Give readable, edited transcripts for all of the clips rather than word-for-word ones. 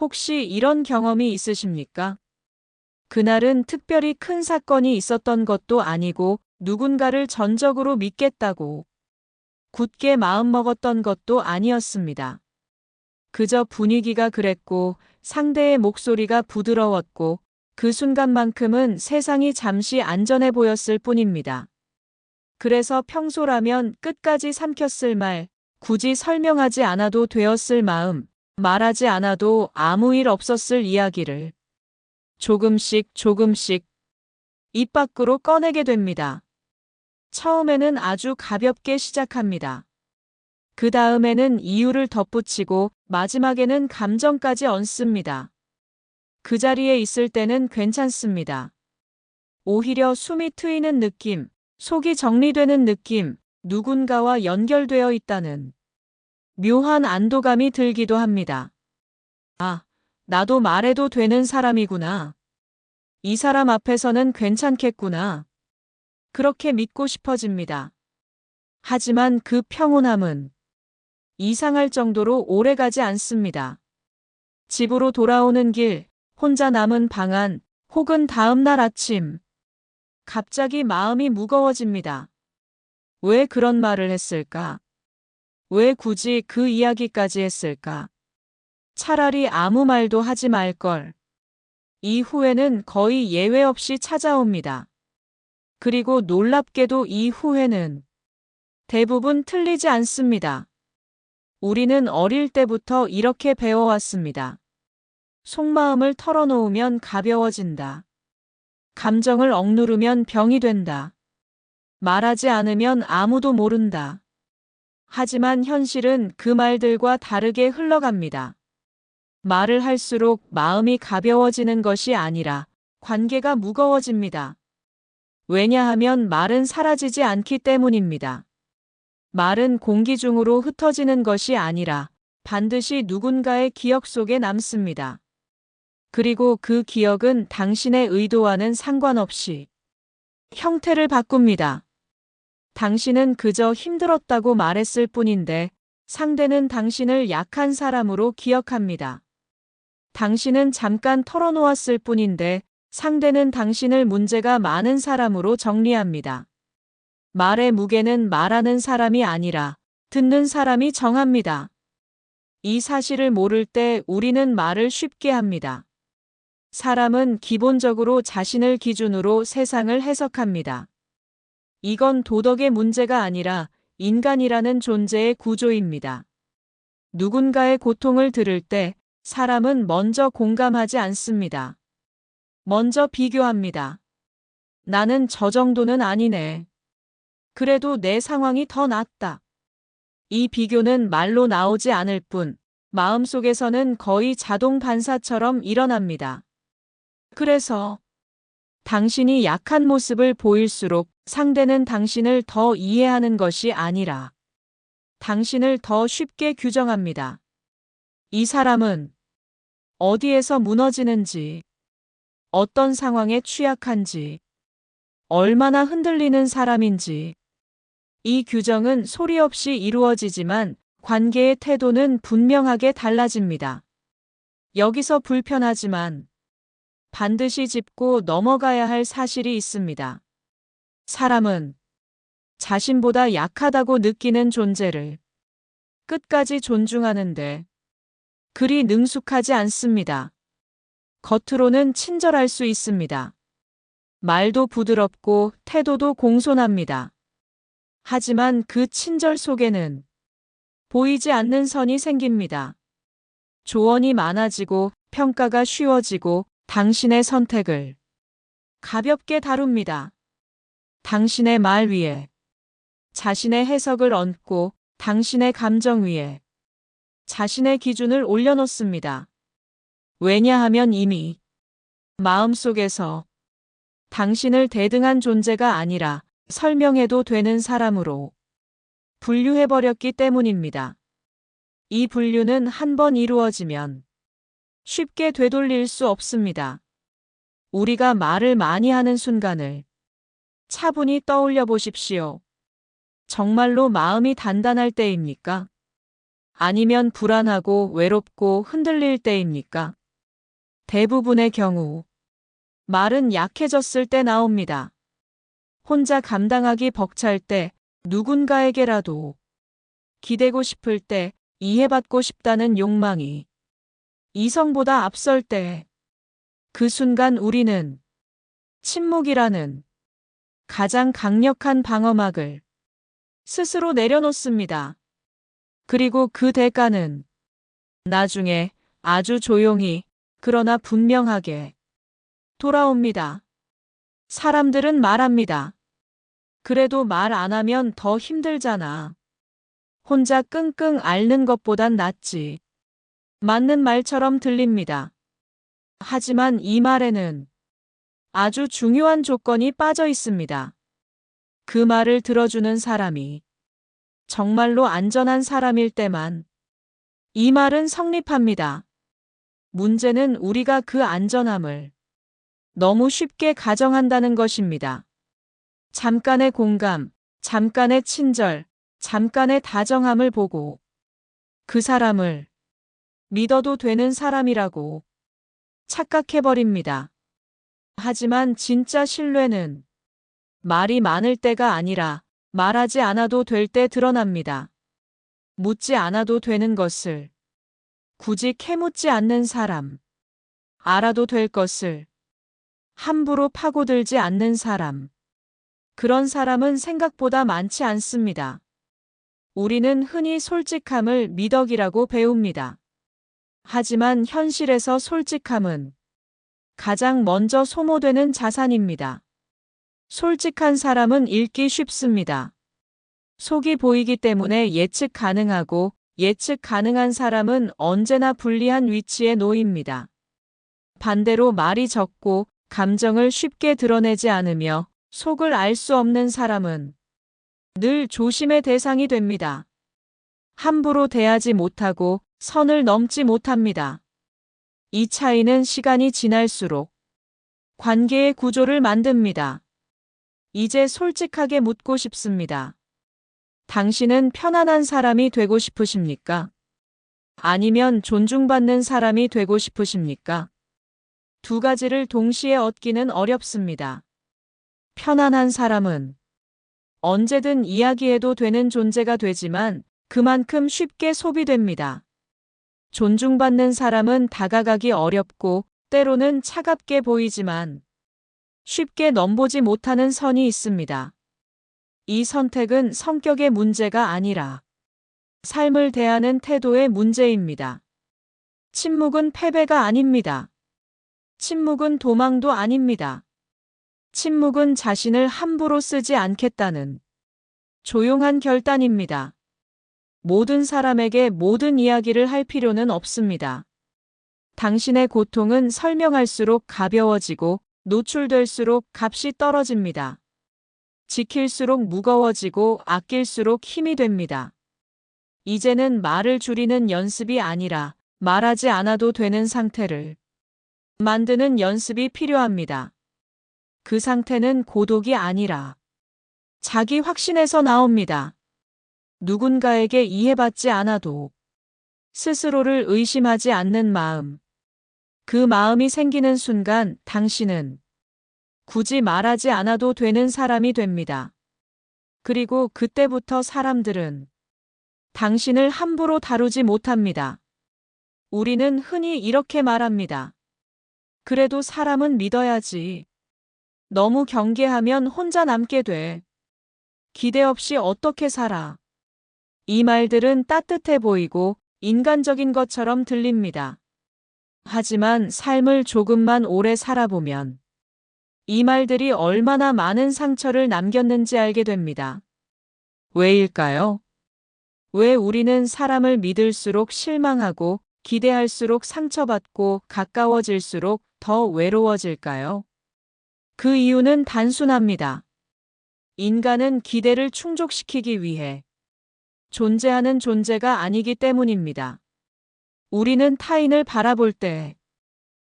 혹시 이런 경험이 있으십니까? 그날은 특별히 큰 사건이 있었던 것도 아니고 누군가를 전적으로 믿겠다고 굳게 마음먹었던 것도 아니었습니다. 그저 분위기가 그랬고 상대의 목소리가 부드러웠고 그 순간만큼은 세상이 잠시 안전해 보였을 뿐입니다. 그래서 평소라면 끝까지 삼켰을 말, 굳이 설명하지 않아도 되었을 마음, 말하지 않아도 아무 일 없었을 이야기를 조금씩 입 밖으로 꺼내게 됩니다. 처음에는 아주 가볍게 시작합니다. 그 다음에는 이유를 덧붙이고 마지막에는 감정까지 얹습니다. 그 자리에 있을 때는 괜찮습니다. 오히려 숨이 트이는 느낌, 속이 정리되는 느낌, 누군가와 연결되어 있다는 묘한 안도감이 들기도 합니다. 아, 나도 말해도 되는 사람이구나. 이 사람 앞에서는 괜찮겠구나. 그렇게 믿고 싶어집니다. 하지만 그 평온함은 이상할 정도로 오래가지 않습니다. 집으로 돌아오는 길, 혼자 남은 방 안, 혹은 다음날 아침. 갑자기 마음이 무거워집니다. 왜 그런 말을 했을까? 왜 굳이 그 이야기까지 했을까? 차라리 아무 말도 하지 말걸. 이 후회는 거의 예외 없이 찾아옵니다. 그리고 놀랍게도 이 후회는 대부분 틀리지 않습니다. 우리는 어릴 때부터 이렇게 배워왔습니다. 속마음을 털어놓으면 가벼워진다. 감정을 억누르면 병이 된다. 말하지 않으면 아무도 모른다. 하지만 현실은 그 말들과 다르게 흘러갑니다. 말을 할수록 마음이 가벼워지는 것이 아니라 관계가 무거워집니다. 왜냐하면 말은 사라지지 않기 때문입니다. 말은 공기 중으로 흩어지는 것이 아니라 반드시 누군가의 기억 속에 남습니다. 그리고 그 기억은 당신의 의도와는 상관없이 형태를 바꿉니다. 당신은 그저 힘들었다고 말했을 뿐인데 상대는 당신을 약한 사람으로 기억합니다. 당신은 잠깐 털어놓았을 뿐인데 상대는 당신을 문제가 많은 사람으로 정리합니다. 말의 무게는 말하는 사람이 아니라 듣는 사람이 정합니다. 이 사실을 모를 때 우리는 말을 쉽게 합니다. 사람은 기본적으로 자신을 기준으로 세상을 해석합니다. 이건 도덕의 문제가 아니라 인간이라는 존재의 구조입니다. 누군가의 고통을 들을 때 사람은 먼저 공감하지 않습니다. 먼저 비교합니다. 나는 저 정도는 아니네. 그래도 내 상황이 더 낫다. 이 비교는 말로 나오지 않을 뿐 마음속에서는 거의 자동 반사처럼 일어납니다. 그래서 당신이 약한 모습을 보일수록 상대는 당신을 더 이해하는 것이 아니라 당신을 더 쉽게 규정합니다. 이 사람은 어디에서 무너지는지, 어떤 상황에 취약한지, 얼마나 흔들리는 사람인지. 이 규정은 소리 없이 이루어지지만 관계의 태도는 분명하게 달라집니다. 여기서 불편하지만 반드시 짚고 넘어가야 할 사실이 있습니다. 사람은 자신보다 약하다고 느끼는 존재를 끝까지 존중하는데 그리 능숙하지 않습니다. 겉으로는 친절할 수 있습니다. 말도 부드럽고 태도도 공손합니다. 하지만 그 친절 속에는 보이지 않는 선이 생깁니다. 조언이 많아지고 평가가 쉬워지고 당신의 선택을 가볍게 다룹니다. 당신의 말 위에 자신의 해석을 얹고 당신의 감정 위에 자신의 기준을 올려놓습니다. 왜냐하면 이미 마음속에서 당신을 대등한 존재가 아니라 설명해도 되는 사람으로 분류해버렸기 때문입니다. 이 분류는 한 번 이루어지면 쉽게 되돌릴 수 없습니다. 우리가 말을 많이 하는 순간을 차분히 떠올려 보십시오. 정말로 마음이 단단할 때입니까? 아니면 불안하고 외롭고 흔들릴 때입니까? 대부분의 경우 말은 약해졌을 때 나옵니다. 혼자 감당하기 벅찰 때, 누군가에게라도 기대고 싶을 때, 이해받고 싶다는 욕망이 이성보다 앞설 때, 그 순간 우리는 침묵이라는 가장 강력한 방어막을 스스로 내려놓습니다. 그리고 그 대가는 나중에 아주 조용히, 그러나 분명하게 돌아옵니다. 사람들은 말합니다. 그래도 말 안 하면 더 힘들잖아. 혼자 끙끙 앓는 것보단 낫지. 맞는 말처럼 들립니다. 하지만 이 말에는 아주 중요한 조건이 빠져 있습니다. 그 말을 들어주는 사람이 정말로 안전한 사람일 때만 이 말은 성립합니다. 문제는 우리가 그 안전함을 너무 쉽게 가정한다는 것입니다. 잠깐의 공감, 잠깐의 친절, 잠깐의 다정함을 보고 그 사람을 믿어도 되는 사람이라고 착각해버립니다. 하지만 진짜 신뢰는 말이 많을 때가 아니라 말하지 않아도 될 때 드러납니다. 묻지 않아도 되는 것을 굳이 캐묻지 않는 사람, 알아도 될 것을 함부로 파고들지 않는 사람, 그런 사람은 생각보다 많지 않습니다. 우리는 흔히 솔직함을 미덕이라고 배웁니다. 하지만 현실에서 솔직함은 가장 먼저 소모되는 자산입니다. 솔직한 사람은 읽기 쉽습니다. 속이 보이기 때문에 예측 가능하고 예측 가능한 사람은 언제나 불리한 위치에 놓입니다. 반대로 말이 적고 감정을 쉽게 드러내지 않으며 속을 알 수 없는 사람은 늘 조심의 대상이 됩니다. 함부로 대하지 못하고 선을 넘지 못합니다. 이 차이는 시간이 지날수록 관계의 구조를 만듭니다. 이제 솔직하게 묻고 싶습니다. 당신은 편안한 사람이 되고 싶으십니까? 아니면 존중받는 사람이 되고 싶으십니까? 두 가지를 동시에 얻기는 어렵습니다. 편안한 사람은 언제든 이야기해도 되는 존재가 되지만 그만큼 쉽게 소비됩니다. 존중받는 사람은 다가가기 어렵고 때로는 차갑게 보이지만 쉽게 넘보지 못하는 선이 있습니다. 이 선택은 성격의 문제가 아니라 삶을 대하는 태도의 문제입니다. 침묵은 패배가 아닙니다. 침묵은 도망도 아닙니다. 침묵은 자신을 함부로 쓰지 않겠다는 조용한 결단입니다. 모든 사람에게 모든 이야기를 할 필요는 없습니다. 당신의 고통은 설명할수록 가벼워지고 노출될수록 값이 떨어집니다. 지킬수록 무거워지고 아낄수록 힘이 됩니다. 이제는 말을 줄이는 연습이 아니라 말하지 않아도 되는 상태를 만드는 연습이 필요합니다. 그 상태는 고독이 아니라 자기 확신에서 나옵니다. 누군가에게 이해받지 않아도 스스로를 의심하지 않는 마음. 그 마음이 생기는 순간 당신은 굳이 말하지 않아도 되는 사람이 됩니다. 그리고 그때부터 사람들은 당신을 함부로 다루지 못합니다. 우리는 흔히 이렇게 말합니다. 그래도 사람은 믿어야지. 너무 경계하면 혼자 남게 돼. 기대 없이 어떻게 살아. 이 말들은 따뜻해 보이고 인간적인 것처럼 들립니다. 하지만 삶을 조금만 오래 살아보면 이 말들이 얼마나 많은 상처를 남겼는지 알게 됩니다. 왜일까요? 왜 우리는 사람을 믿을수록 실망하고 기대할수록 상처받고 가까워질수록 더 외로워질까요? 그 이유는 단순합니다. 인간은 기대를 충족시키기 위해 존재하는 존재가 아니기 때문입니다. 우리는 타인을 바라볼 때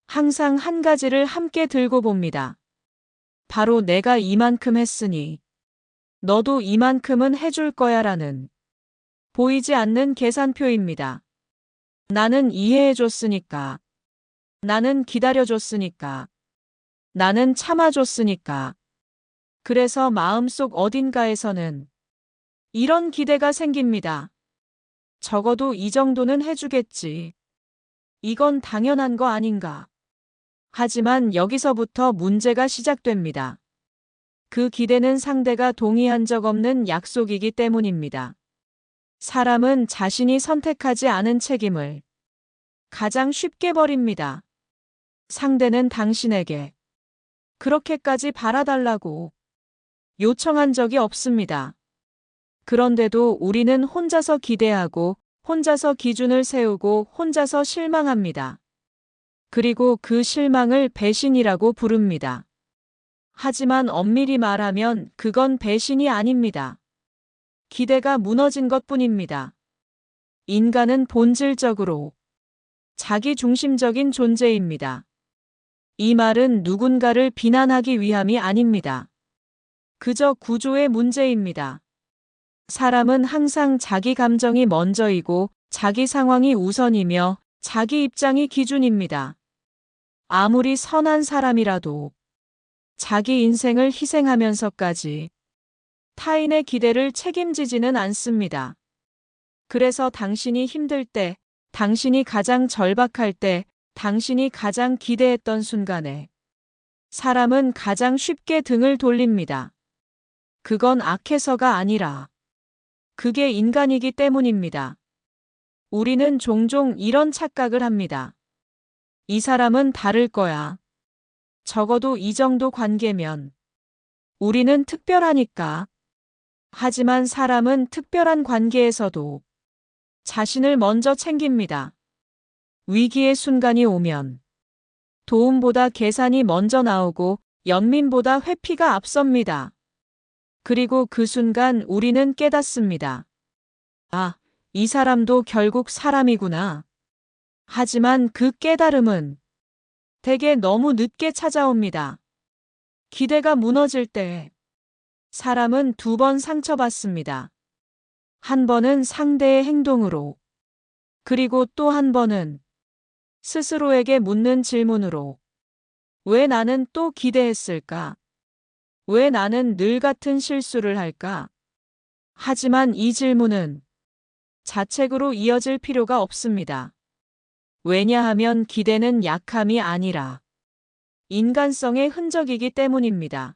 항상 한 가지를 함께 들고 봅니다. 바로 내가 이만큼 했으니 너도 이만큼은 해줄 거야 라는 보이지 않는 계산표입니다. 나는 이해해줬으니까. 나는 기다려줬으니까. 나는 참아줬으니까. 그래서 마음속 어딘가에서는 이런 기대가 생깁니다. 적어도 이 정도는 해주겠지. 이건 당연한 거 아닌가. 하지만 여기서부터 문제가 시작됩니다. 그 기대는 상대가 동의한 적 없는 약속이기 때문입니다. 사람은 자신이 선택하지 않은 책임을 가장 쉽게 버립니다. 상대는 당신에게 그렇게까지 바라달라고 요청한 적이 없습니다. 그런데도 우리는 혼자서 기대하고 혼자서 기준을 세우고 혼자서 실망합니다. 그리고 그 실망을 배신이라고 부릅니다. 하지만 엄밀히 말하면 그건 배신이 아닙니다. 기대가 무너진 것뿐입니다. 인간은 본질적으로 자기중심적인 존재입니다. 이 말은 누군가를 비난하기 위함이 아닙니다. 그저 구조의 문제입니다. 사람은 항상 자기 감정이 먼저이고 자기 상황이 우선이며 자기 입장이 기준입니다. 아무리 선한 사람이라도 자기 인생을 희생하면서까지 타인의 기대를 책임지지는 않습니다. 그래서 당신이 힘들 때, 당신이 가장 절박할 때, 당신이 가장 기대했던 순간에 사람은 가장 쉽게 등을 돌립니다. 그건 악해서가 아니라 그게 인간이기 때문입니다. 우리는 종종 이런 착각을 합니다. 이 사람은 다를 거야. 적어도 이 정도 관계면 우리는 특별하니까. 하지만 사람은 특별한 관계에서도 자신을 먼저 챙깁니다. 위기의 순간이 오면 도움보다 계산이 먼저 나오고 연민보다 회피가 앞섭니다. 그리고 그 순간 우리는 깨닫습니다. 아, 이 사람도 결국 사람이구나. 하지만 그 깨달음은 대개 너무 늦게 찾아옵니다. 기대가 무너질 때 사람은 두 번 상처받습니다. 한 번은 상대의 행동으로, 그리고 또 한 번은 스스로에게 묻는 질문으로. 왜 나는 또 기대했을까? 왜 나는 늘 같은 실수를 할까? 하지만 이 질문은 자책으로 이어질 필요가 없습니다. 왜냐하면 기대는 약함이 아니라 인간성의 흔적이기 때문입니다.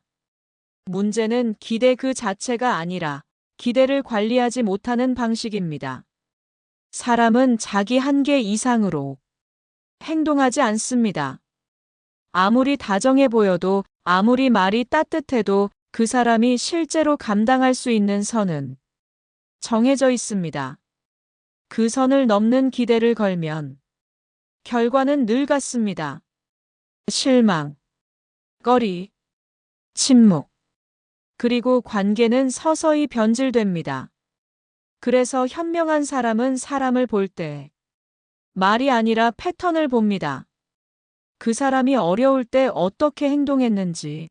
문제는 기대 그 자체가 아니라 기대를 관리하지 못하는 방식입니다. 사람은 자기 한계 이상으로 행동하지 않습니다. 아무리 다정해 보여도, 아무리 말이 따뜻해도 그 사람이 실제로 감당할 수 있는 선은 정해져 있습니다. 그 선을 넘는 기대를 걸면 결과는 늘 같습니다. 실망, 꺼리, 침묵, 그리고 관계는 서서히 변질됩니다. 그래서 현명한 사람은 사람을 볼 때 말이 아니라 패턴을 봅니다. 그 사람이 어려울 때 어떻게 행동했는지,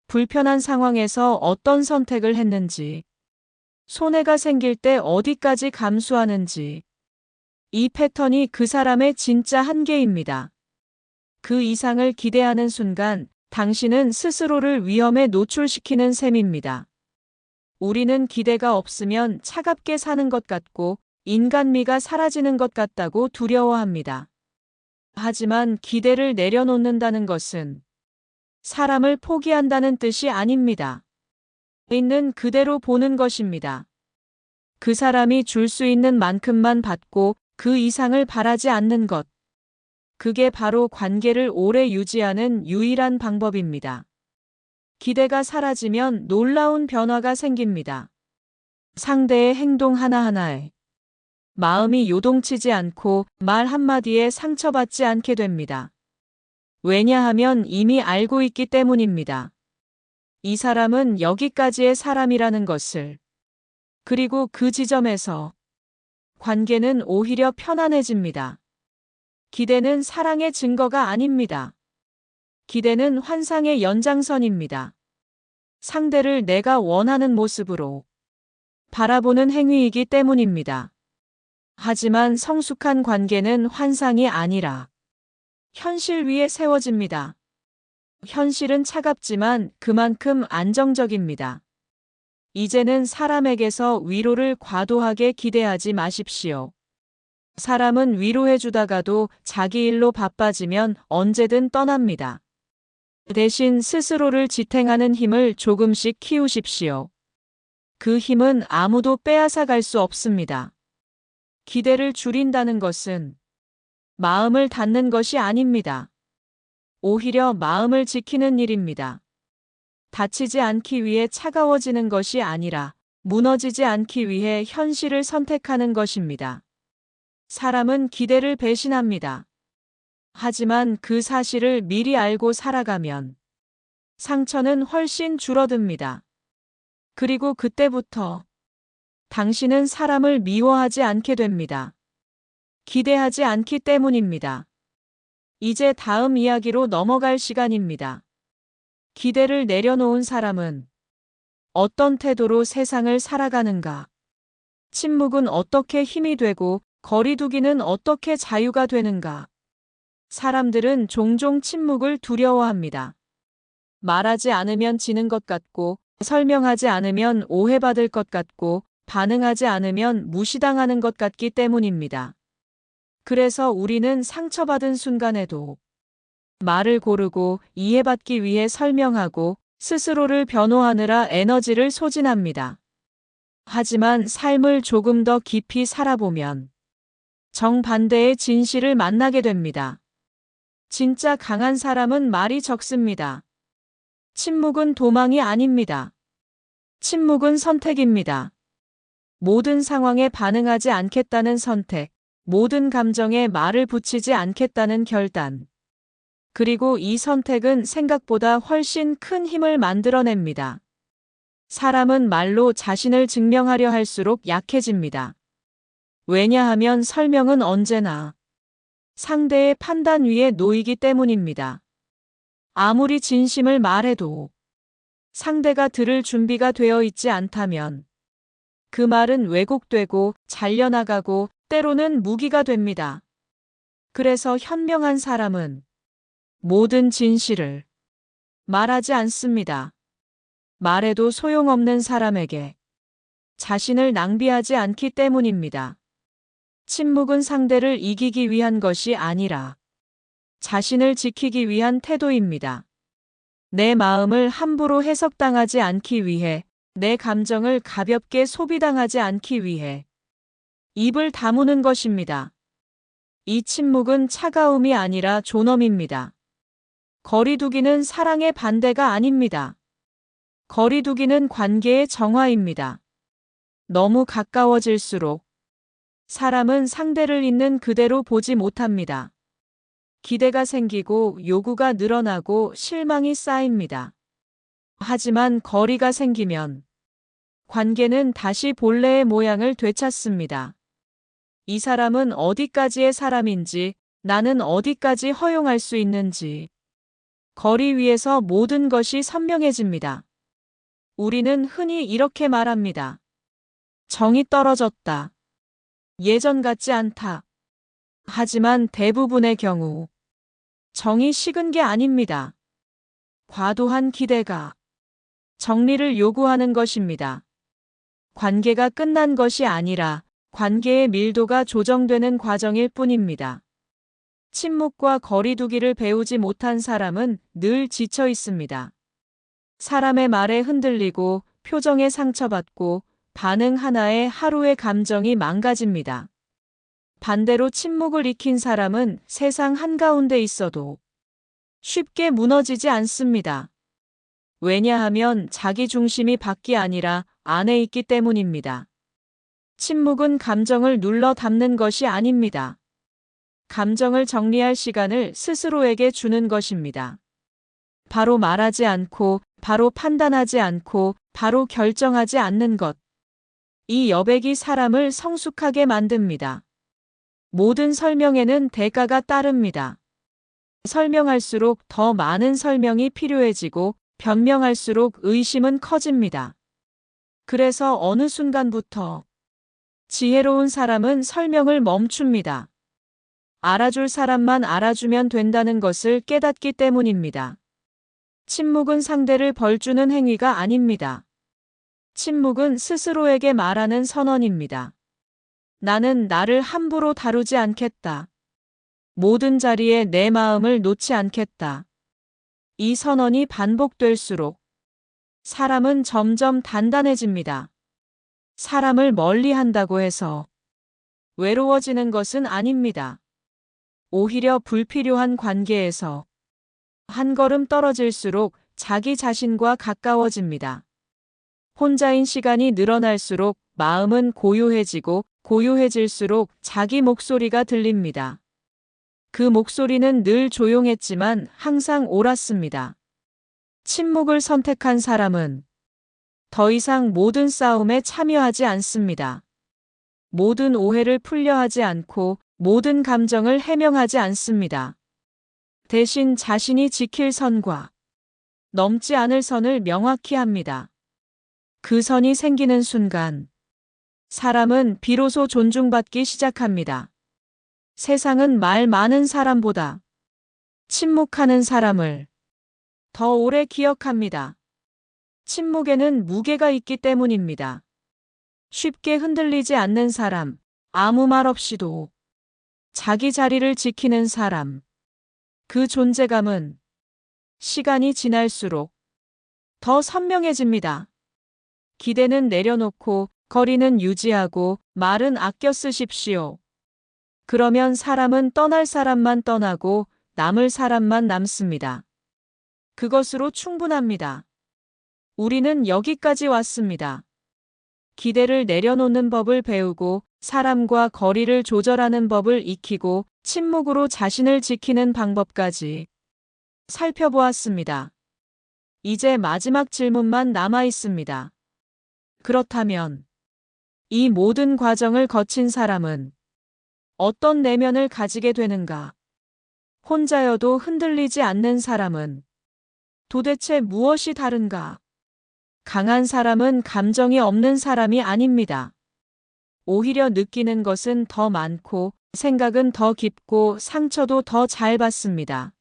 불편한 상황에서 어떤 선택을 했는지, 손해가 생길 때 어디까지 감수하는지, 이 패턴이 그 사람의 진짜 한계입니다. 그 이상을 기대하는 순간 당신은 스스로를 위험에 노출시키는 셈입니다. 우리는 기대가 없으면 차갑게 사는 것 같고 인간미가 사라지는 것 같다고 두려워합니다. 하지만 기대를 내려놓는다는 것은 사람을 포기한다는 뜻이 아닙니다. 있는 그대로 보는 것입니다. 그 사람이 줄 수 있는 만큼만 받고 그 이상을 바라지 않는 것. 그게 바로 관계를 오래 유지하는 유일한 방법입니다. 기대가 사라지면 놀라운 변화가 생깁니다. 상대의 행동 하나하나에 마음이 요동치지 않고 말 한마디에 상처받지 않게 됩니다. 왜냐하면 이미 알고 있기 때문입니다. 이 사람은 여기까지의 사람이라는 것을. 그리고 그 지점에서 관계는 오히려 편안해집니다. 기대는 사랑의 증거가 아닙니다. 기대는 환상의 연장선입니다. 상대를 내가 원하는 모습으로 바라보는 행위이기 때문입니다. 하지만 성숙한 관계는 환상이 아니라 현실 위에 세워집니다. 현실은 차갑지만 그만큼 안정적입니다. 이제는 사람에게서 위로를 과도하게 기대하지 마십시오. 사람은 위로해주다가도 자기 일로 바빠지면 언제든 떠납니다. 대신 스스로를 지탱하는 힘을 조금씩 키우십시오. 그 힘은 아무도 빼앗아 갈 수 없습니다. 기대를 줄인다는 것은 마음을 닫는 것이 아닙니다. 오히려 마음을 지키는 일입니다. 다치지 않기 위해 차가워지는 것이 아니라 무너지지 않기 위해 현실을 선택하는 것입니다. 사람은 기대를 배신합니다. 하지만 그 사실을 미리 알고 살아가면 상처는 훨씬 줄어듭니다. 그리고 그때부터 당신은 사람을 미워하지 않게 됩니다. 기대하지 않기 때문입니다. 이제 다음 이야기로 넘어갈 시간입니다. 기대를 내려놓은 사람은 어떤 태도로 세상을 살아가는가? 침묵은 어떻게 힘이 되고 거리두기는 어떻게 자유가 되는가? 사람들은 종종 침묵을 두려워합니다. 말하지 않으면 지는 것 같고, 설명하지 않으면 오해받을 것 같고, 반응하지 않으면 무시당하는 것 같기 때문입니다. 그래서 우리는 상처받은 순간에도 말을 고르고 이해받기 위해 설명하고 스스로를 변호하느라 에너지를 소진합니다. 하지만 삶을 조금 더 깊이 살아보면 정반대의 진실을 만나게 됩니다. 진짜 강한 사람은 말이 적습니다. 침묵은 도망이 아닙니다. 침묵은 선택입니다. 모든 상황에 반응하지 않겠다는 선택, 모든 감정에 말을 붙이지 않겠다는 결단. 그리고 이 선택은 생각보다 훨씬 큰 힘을 만들어냅니다. 사람은 말로 자신을 증명하려 할수록 약해집니다. 왜냐하면 설명은 언제나 상대의 판단 위에 놓이기 때문입니다. 아무리 진심을 말해도 상대가 들을 준비가 되어 있지 않다면 그 말은 왜곡되고 잘려나가고 때로는 무기가 됩니다. 그래서 현명한 사람은 모든 진실을 말하지 않습니다. 말해도 소용없는 사람에게 자신을 낭비하지 않기 때문입니다. 침묵은 상대를 이기기 위한 것이 아니라 자신을 지키기 위한 태도입니다. 내 마음을 함부로 해석당하지 않기 위해, 내 감정을 가볍게 소비당하지 않기 위해 입을 다무는 것입니다. 이 침묵은 차가움이 아니라 존엄입니다. 거리두기는 사랑의 반대가 아닙니다. 거리두기는 관계의 정화입니다. 너무 가까워질수록 사람은 상대를 있는 그대로 보지 못합니다. 기대가 생기고 요구가 늘어나고 실망이 쌓입니다. 하지만 거리가 생기면 관계는 다시 본래의 모양을 되찾습니다. 이 사람은 어디까지의 사람인지, 나는 어디까지 허용할 수 있는지. 거리 위에서 모든 것이 선명해집니다. 우리는 흔히 이렇게 말합니다. 정이 떨어졌다. 예전 같지 않다. 하지만 대부분의 경우 정이 식은 게 아닙니다. 과도한 기대가 정리를 요구하는 것입니다. 관계가 끝난 것이 아니라 관계의 밀도가 조정되는 과정일 뿐입니다. 침묵과 거리두기를 배우지 못한 사람은 늘 지쳐 있습니다. 사람의 말에 흔들리고 표정에 상처받고 반응 하나에 하루의 감정이 망가집니다. 반대로 침묵을 익힌 사람은 세상 한가운데 있어도 쉽게 무너지지 않습니다. 왜냐하면 자기 중심이 밖이 아니라 안에 있기 때문입니다. 침묵은 감정을 눌러 담는 것이 아닙니다. 감정을 정리할 시간을 스스로에게 주는 것입니다. 바로 말하지 않고, 바로 판단하지 않고, 바로 결정하지 않는 것. 이 여백이 사람을 성숙하게 만듭니다. 모든 설명에는 대가가 따릅니다. 설명할수록 더 많은 설명이 필요해지고 변명할수록 의심은 커집니다. 그래서 어느 순간부터 지혜로운 사람은 설명을 멈춥니다. 알아줄 사람만 알아주면 된다는 것을 깨닫기 때문입니다. 침묵은 상대를 벌주는 행위가 아닙니다. 침묵은 스스로에게 말하는 선언입니다. 나는 나를 함부로 다루지 않겠다. 모든 자리에 내 마음을 놓지 않겠다. 이 선언이 반복될수록 사람은 점점 단단해집니다. 사람을 멀리 한다고 해서 외로워지는 것은 아닙니다. 오히려 불필요한 관계에서 한 걸음 떨어질수록 자기 자신과 가까워집니다. 혼자인 시간이 늘어날수록 마음은 고요해지고 고요해질수록 자기 목소리가 들립니다. 그 목소리는 늘 조용했지만 항상 옳았습니다. 침묵을 선택한 사람은 더 이상 모든 싸움에 참여하지 않습니다. 모든 오해를 풀려하지 않고 모든 감정을 해명하지 않습니다. 대신 자신이 지킬 선과 넘지 않을 선을 명확히 합니다. 그 선이 생기는 순간 사람은 비로소 존중받기 시작합니다. 세상은 말 많은 사람보다 침묵하는 사람을 더 오래 기억합니다. 침묵에는 무게가 있기 때문입니다. 쉽게 흔들리지 않는 사람, 아무 말 없이도 자기 자리를 지키는 사람, 그 존재감은 시간이 지날수록 더 선명해집니다. 기대는 내려놓고 거리는 유지하고 말은 아껴 쓰십시오. 그러면 사람은 떠날 사람만 떠나고 남을 사람만 남습니다. 그것으로 충분합니다. 우리는 여기까지 왔습니다. 기대를 내려놓는 법을 배우고 사람과 거리를 조절하는 법을 익히고 침묵으로 자신을 지키는 방법까지 살펴보았습니다. 이제 마지막 질문만 남아 있습니다. 그렇다면 이 모든 과정을 거친 사람은 어떤 내면을 가지게 되는가? 혼자여도 흔들리지 않는 사람은 도대체 무엇이 다른가? 강한 사람은 감정이 없는 사람이 아닙니다. 오히려 느끼는 것은 더 많고 생각은 더 깊고 상처도 더 잘 받습니다.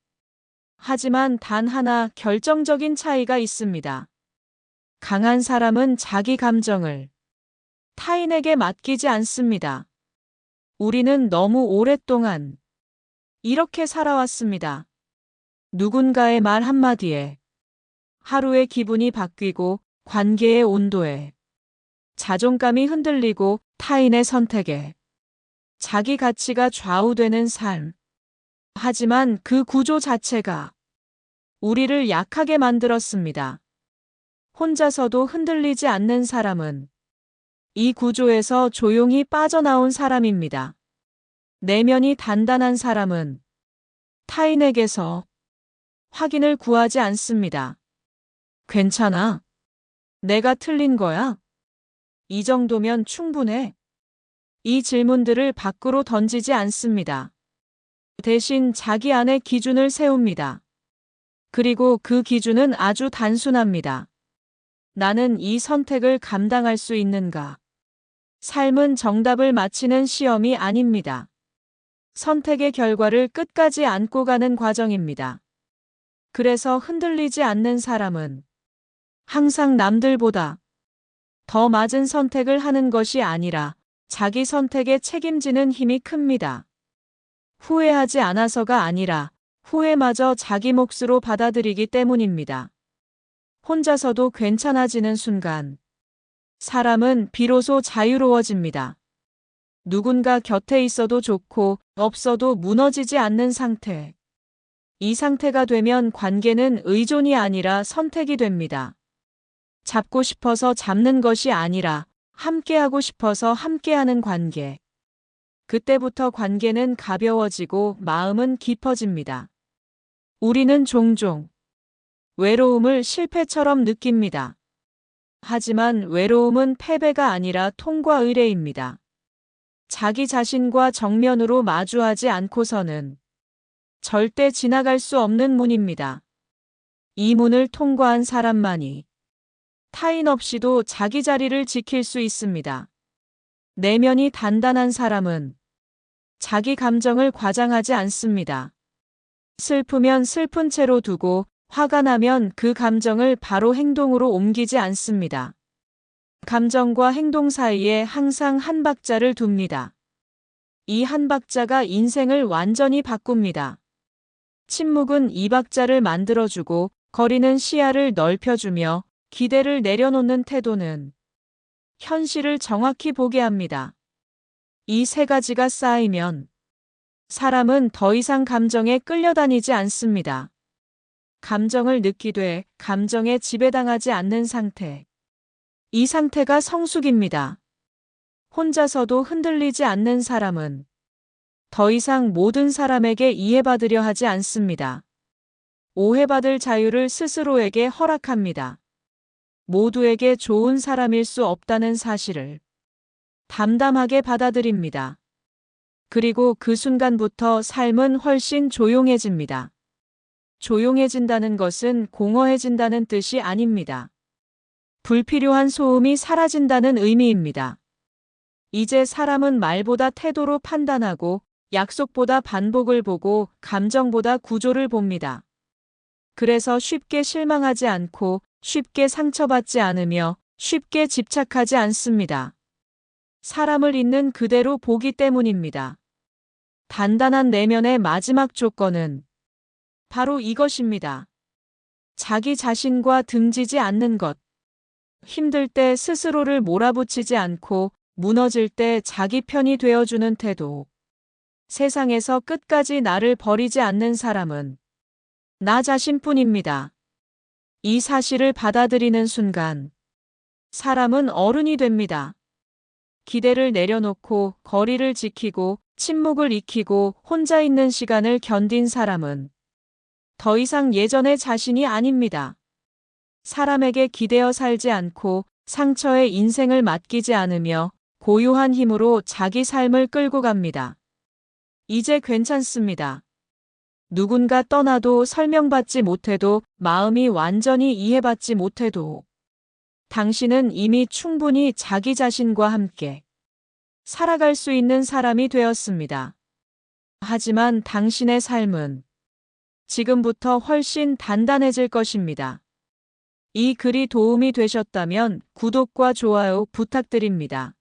하지만 단 하나 결정적인 차이가 있습니다. 강한 사람은 자기 감정을 타인에게 맡기지 않습니다. 우리는 너무 오랫동안 이렇게 살아왔습니다. 누군가의 말 한마디에 하루의 기분이 바뀌고 관계의 온도에 자존감이 흔들리고 타인의 선택에 자기 가치가 좌우되는 삶. 하지만 그 구조 자체가 우리를 약하게 만들었습니다. 혼자서도 흔들리지 않는 사람은 이 구조에서 조용히 빠져나온 사람입니다. 내면이 단단한 사람은 타인에게서 확인을 구하지 않습니다. 괜찮아. 내가 틀린 거야? 이 정도면 충분해. 이 질문들을 밖으로 던지지 않습니다. 대신 자기 안에 기준을 세웁니다. 그리고 그 기준은 아주 단순합니다. 나는 이 선택을 감당할 수 있는가? 삶은 정답을 맞히는 시험이 아닙니다. 선택의 결과를 끝까지 안고 가는 과정입니다. 그래서 흔들리지 않는 사람은 항상 남들보다 더 맞은 선택을 하는 것이 아니라 자기 선택에 책임지는 힘이 큽니다. 후회하지 않아서가 아니라 후회마저 자기 몫으로 받아들이기 때문입니다. 혼자서도 괜찮아지는 순간 사람은 비로소 자유로워집니다. 누군가 곁에 있어도 좋고 없어도 무너지지 않는 상태. 이 상태가 되면 관계는 의존이 아니라 선택이 됩니다. 잡고 싶어서 잡는 것이 아니라 함께하고 싶어서 함께하는 관계. 그때부터 관계는 가벼워지고 마음은 깊어집니다. 우리는 종종 외로움을 실패처럼 느낍니다. 하지만 외로움은 패배가 아니라 통과 의례입니다. 자기 자신과 정면으로 마주하지 않고서는 절대 지나갈 수 없는 문입니다. 이 문을 통과한 사람만이 타인 없이도 자기 자리를 지킬 수 있습니다. 내면이 단단한 사람은 자기 감정을 과장하지 않습니다. 슬프면 슬픈 채로 두고 화가 나면 그 감정을 바로 행동으로 옮기지 않습니다. 감정과 행동 사이에 항상 한 박자를 둡니다. 이 한 박자가 인생을 완전히 바꿉니다. 침묵은 이 박자를 만들어주고 거리는 시야를 넓혀주며 기대를 내려놓는 태도는 현실을 정확히 보게 합니다. 이 세 가지가 쌓이면 사람은 더 이상 감정에 끌려다니지 않습니다. 감정을 느끼되 감정에 지배당하지 않는 상태. 이 상태가 성숙입니다. 혼자서도 흔들리지 않는 사람은 더 이상 모든 사람에게 이해받으려 하지 않습니다. 오해받을 자유를 스스로에게 허락합니다. 모두에게 좋은 사람일 수 없다는 사실을 담담하게 받아들입니다. 그리고 그 순간부터 삶은 훨씬 조용해집니다. 조용해진다는 것은 공허해진다는 뜻이 아닙니다. 불필요한 소음이 사라진다는 의미입니다. 이제 사람은 말보다 태도로 판단하고 약속보다 반복을 보고 감정보다 구조를 봅니다. 그래서 쉽게 실망하지 않고 쉽게 상처받지 않으며 쉽게 집착하지 않습니다. 사람을 있는 그대로 보기 때문입니다. 단단한 내면의 마지막 조건은 바로 이것입니다. 자기 자신과 등지지 않는 것. 힘들 때 스스로를 몰아붙이지 않고 무너질 때 자기 편이 되어주는 태도. 세상에서 끝까지 나를 버리지 않는 사람은 나 자신뿐입니다. 이 사실을 받아들이는 순간 사람은 어른이 됩니다. 기대를 내려놓고 거리를 지키고 침묵을 익히고 혼자 있는 시간을 견딘 사람은 더 이상 예전의 자신이 아닙니다. 사람에게 기대어 살지 않고 상처에 인생을 맡기지 않으며 고유한 힘으로 자기 삶을 끌고 갑니다. 이제 괜찮습니다. 누군가 떠나도 설명받지 못해도 마음이 완전히 이해받지 못해도 당신은 이미 충분히 자기 자신과 함께 살아갈 수 있는 사람이 되었습니다. 하지만 당신의 삶은 지금부터 훨씬 단단해질 것입니다. 이 글이 도움이 되셨다면 구독과 좋아요 부탁드립니다.